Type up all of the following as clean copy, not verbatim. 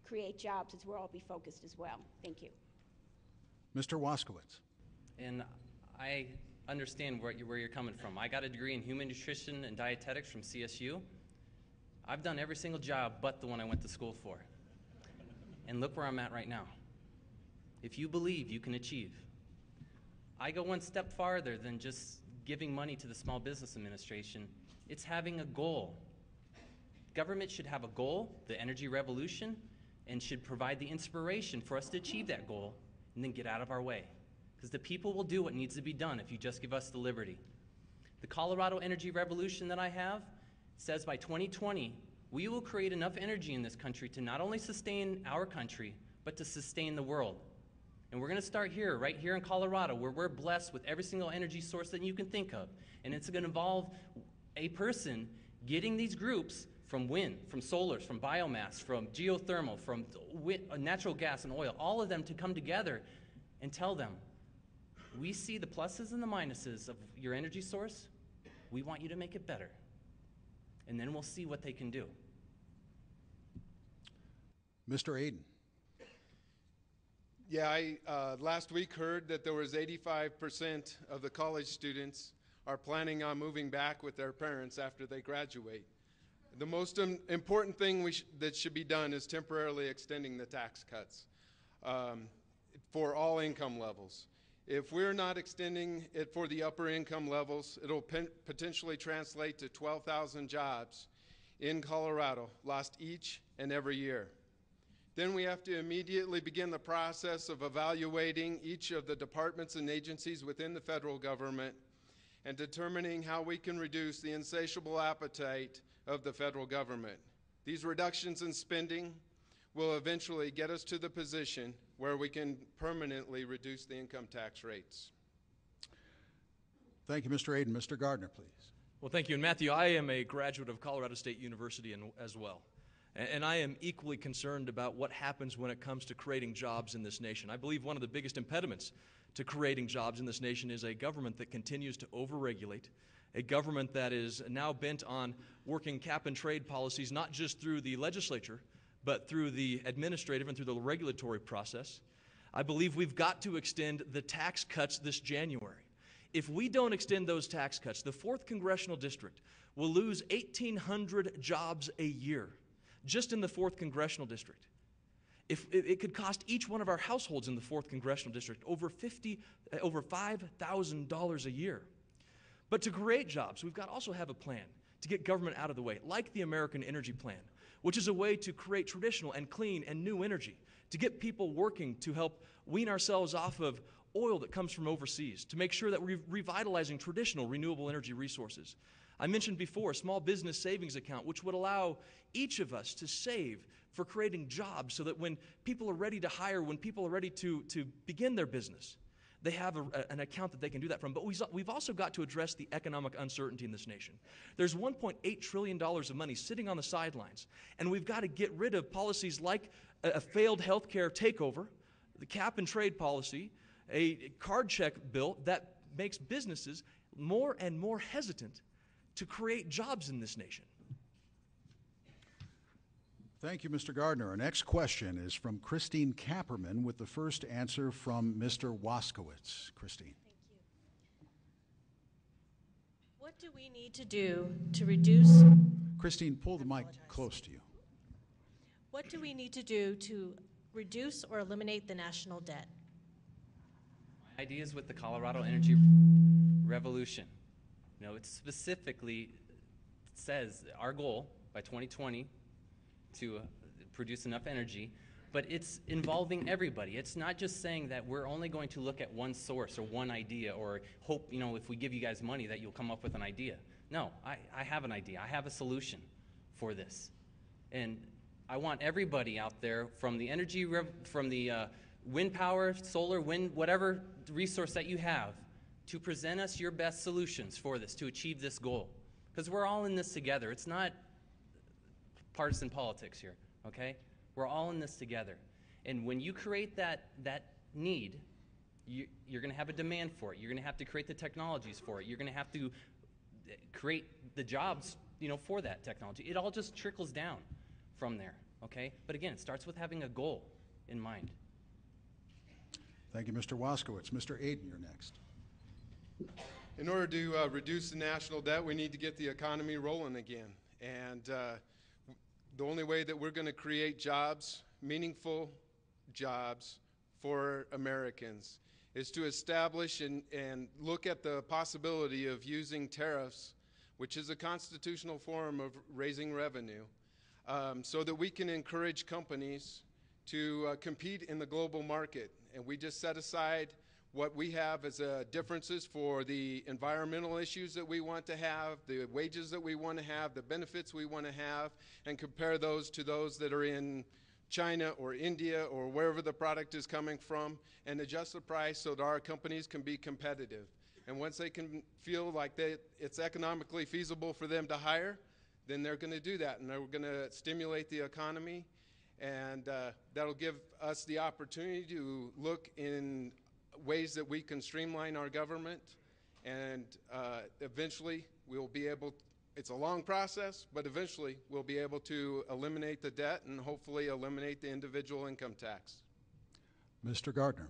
create jobs, as we'll all be focused as well. Thank you. Mr. Waskowitz. And I understand where you're coming from. I got a degree in human nutrition and dietetics from CSU. I've done every single job but the one I went to school for. And look where I'm at right now. If you believe, you can achieve. I go one step farther than just giving money to the Small Business Administration. It's having a goal. Government should have a goal, the energy revolution, and should provide the inspiration for us to achieve that goal and then get out of our way. Because the people will do what needs to be done if you just give us the liberty. The Colorado Energy Revolution that I have says by 2020, we will create enough energy in this country to not only sustain our country, but to sustain the world. And we're going to start here, right here in Colorado, where we're blessed with every single energy source that you can think of. And it's going to involve a person getting these groups from wind, from solar, from biomass, from geothermal, from natural gas and oil, all of them to come together and tell them, we see the pluses and the minuses of your energy source. We want you to make it better. And then we'll see what they can do. Mr. Aden. Yeah, I last week heard that there was 85% of the college students are planning on moving back with their parents after they graduate. The most important thing that should be done is temporarily extending the tax cuts for all income levels. If we're not extending it for the upper income levels, it'll potentially translate to 12,000 jobs in Colorado lost each and every year. Then we have to immediately begin the process of evaluating each of the departments and agencies within the federal government and determining how we can reduce the insatiable appetite of the federal government. These reductions in spending will eventually get us to the position where we can permanently reduce the income tax rates. Thank you, Mr. Aden. Mr. Gardner, please. Well, thank you. And Matthew, I am a graduate of Colorado State University as well. And I am equally concerned about what happens when it comes to creating jobs in this nation. I believe one of the biggest impediments to creating jobs in this nation is a government that continues to overregulate, a government that is now bent on working cap-and-trade policies not just through the legislature, but through the administrative and through the regulatory process. I believe we've got to extend the tax cuts this January. If we don't extend those tax cuts, the 4th Congressional District will lose 1,800 jobs a year. Just in the 4th Congressional District. If it could cost each one of our households in the 4th Congressional District over $5,000 a year. But to create jobs, we've got to also have a plan to get government out of the way, like the American Energy Plan, which is a way to create traditional and clean and new energy, to get people working to help wean ourselves off of oil that comes from overseas, to make sure that we're revitalizing traditional renewable energy resources. I mentioned before a small business savings account, which would allow each of us to save for creating jobs so that when people are ready to hire, when people are ready to begin their business, they have an account that they can do that from. But we've also got to address the economic uncertainty in this nation. There's $1.8 trillion of money sitting on the sidelines, and we've got to get rid of policies like a failed healthcare takeover, the cap-and-trade policy, a card check bill that makes businesses more and more hesitant to create jobs in this nation. Thank you, Mr. Gardner. Our next question is from Christine Kapperman with the first answer from Mr. Waskowitz. Christine. Thank you. What do we need to do to reduce... Christine, pull the mic close to you. What do we need to do to reduce or eliminate the national debt? My ideas with the Colorado Energy Revolution. You know, it specifically says our goal by 2020 to produce enough energy, but it's involving everybody. It's not just saying that we're only going to look at one source or one idea or hope, you know, if we give you guys money that you'll come up with an idea. No, I have an idea. I have a solution for this. And I want everybody out there from the wind power, solar, wind, whatever resource that you have, to present us your best solutions for this, to achieve this goal. Because we're all in this together. It's not partisan politics here, okay? We're all in this together. And when you create that need, you're going to have a demand for it. You're going to have to create the technologies for it. You're going to have to create the jobs, you know, for that technology. It all just trickles down from there, okay? But again, it starts with having a goal in mind. Thank you, Mr. Waskowitz. Mr. Aiden, you're next. In order to reduce the national debt, we need to get the economy rolling again. And the only way that we're going to create jobs, meaningful jobs for Americans, is to establish and look at the possibility of using tariffs, which is a constitutional form of raising revenue, so that we can encourage companies to compete in the global market. And we just set aside what we have as differences for the environmental issues that we want to have, the wages that we want to have, the benefits we want to have, and compare those to those that are in China or India or wherever the product is coming from, and adjust the price so that our companies can be competitive. And once they can feel like it's economically feasible for them to hire, then they're going to do that, and they're going to stimulate the economy, and that'll give us the opportunity to look in ways that we can streamline our government, and eventually we'll be able, it's a long process, but eventually we'll be able to eliminate the debt and hopefully eliminate the individual income tax. Mr. Gardner.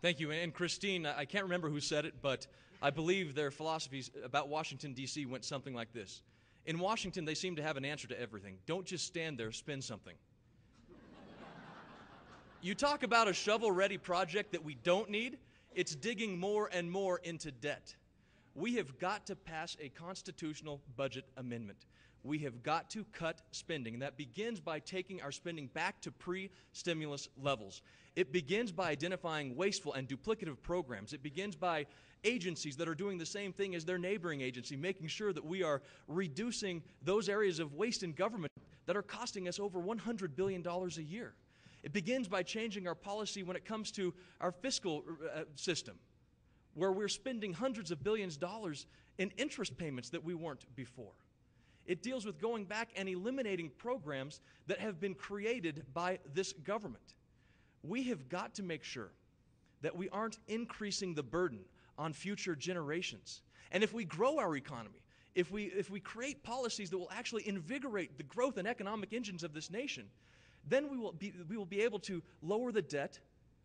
Thank you. And Christine, I can't remember who said it, but I believe their philosophies about Washington, D.C. went something like this. In Washington, they seem to have an answer to everything. Don't just stand there, spin something. You talk about a shovel-ready project that we don't need, it's digging more and more into debt. We have got to pass a constitutional budget amendment. We have got to cut spending, and that begins by taking our spending back to pre-stimulus levels. It begins by identifying wasteful and duplicative programs. It begins by agencies that are doing the same thing as their neighboring agency, making sure that we are reducing those areas of waste in government that are costing us over $100 billion a year. It begins by changing our policy when it comes to our fiscal system, where we're spending hundreds of billions of dollars in interest payments that we weren't before. It deals with going back and eliminating programs that have been created by this government. We have got to make sure that we aren't increasing the burden on future generations. And if we grow our economy, if we create policies that will actually invigorate the growth and economic engines of this nation, then we will be able to lower the debt,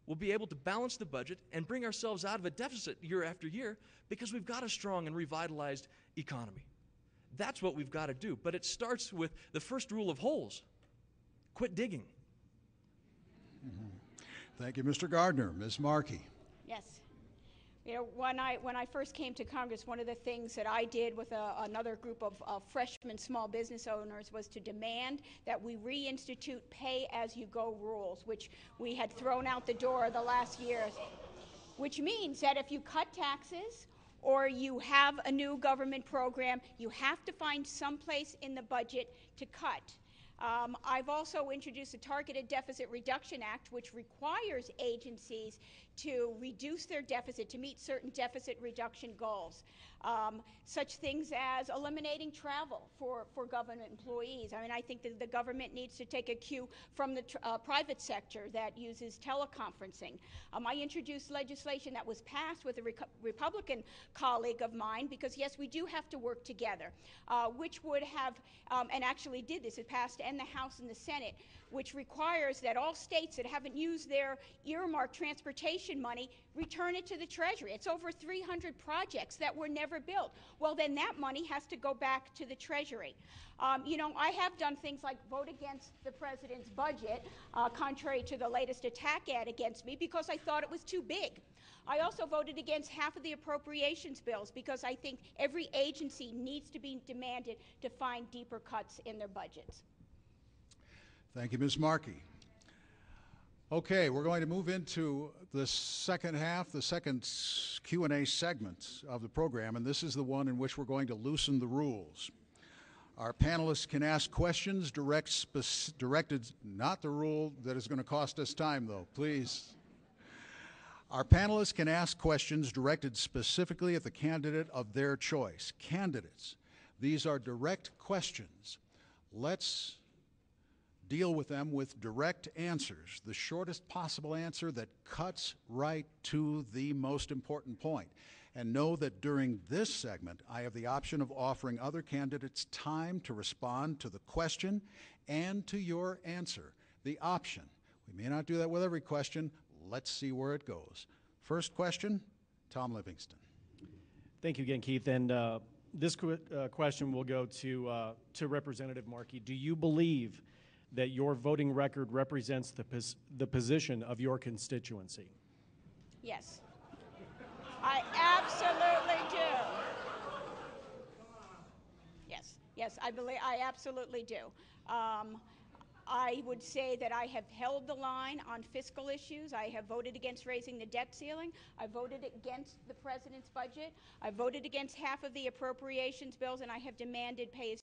we'll be able to balance the budget, and bring ourselves out of a deficit year after year because we've got a strong and revitalized economy. That's what we've got to do. But it starts with the first rule of holes. Quit digging. Thank you, Mr. Gardner. Ms. Markey. Yes. You know, when I first came to Congress, one of the things that I did with another group of freshman small business owners was to demand that we reinstitute pay-as-you-go rules, which we had thrown out the door the last years, which means that if you cut taxes or you have a new government program, you have to find some place in the budget to cut. I've also introduced a Targeted Deficit Reduction Act, which requires agencies to reduce their deficit to meet certain deficit reduction goals. Such things as eliminating travel for government employees. I mean, I think that the government needs to take a cue from the private sector that uses teleconferencing. I introduced legislation that was passed with a Republican colleague of mine because, yes, we do have to work together, which would have, and actually did this, it passed in the House and the Senate, which requires that all states that haven't used their earmarked transportation money return it to the Treasury. It's over 300 projects that were never built. Well, then that money has to go back to the Treasury. You know, I have done things like vote against the president's budget, contrary to the latest attack ad against me, because I thought it was too big. I also voted against half of the appropriations bills because I think every agency needs to be demanded to find deeper cuts in their budgets. Thank you, Ms. Markey. Okay, we're going to move into the second half, the second Q&A segment of the program, and this is the one in which we're going to loosen the rules. Our panelists can ask questions directed, not the rule that is going to cost us time, though, please. Our panelists can ask questions directed specifically at the candidate of their choice. Candidates, these are direct questions. Let's deal with them with direct answers, the shortest possible answer that cuts right to the most important point. And know that during this segment, I have the option of offering other candidates time to respond to the question and to your answer. The option. We may not do that with every question. Let's see where it goes. First question, Tom Livingston. Thank you again, Keith. And this question will go to Representative Markey. Do you believe that your voting record represents the position of your constituency? Yes. I absolutely do. Yes, I absolutely do. I would say that I have held the line on fiscal issues. I have voted against raising the debt ceiling. I voted against the president's budget. I voted against half of the appropriations bills, and I have demanded pay as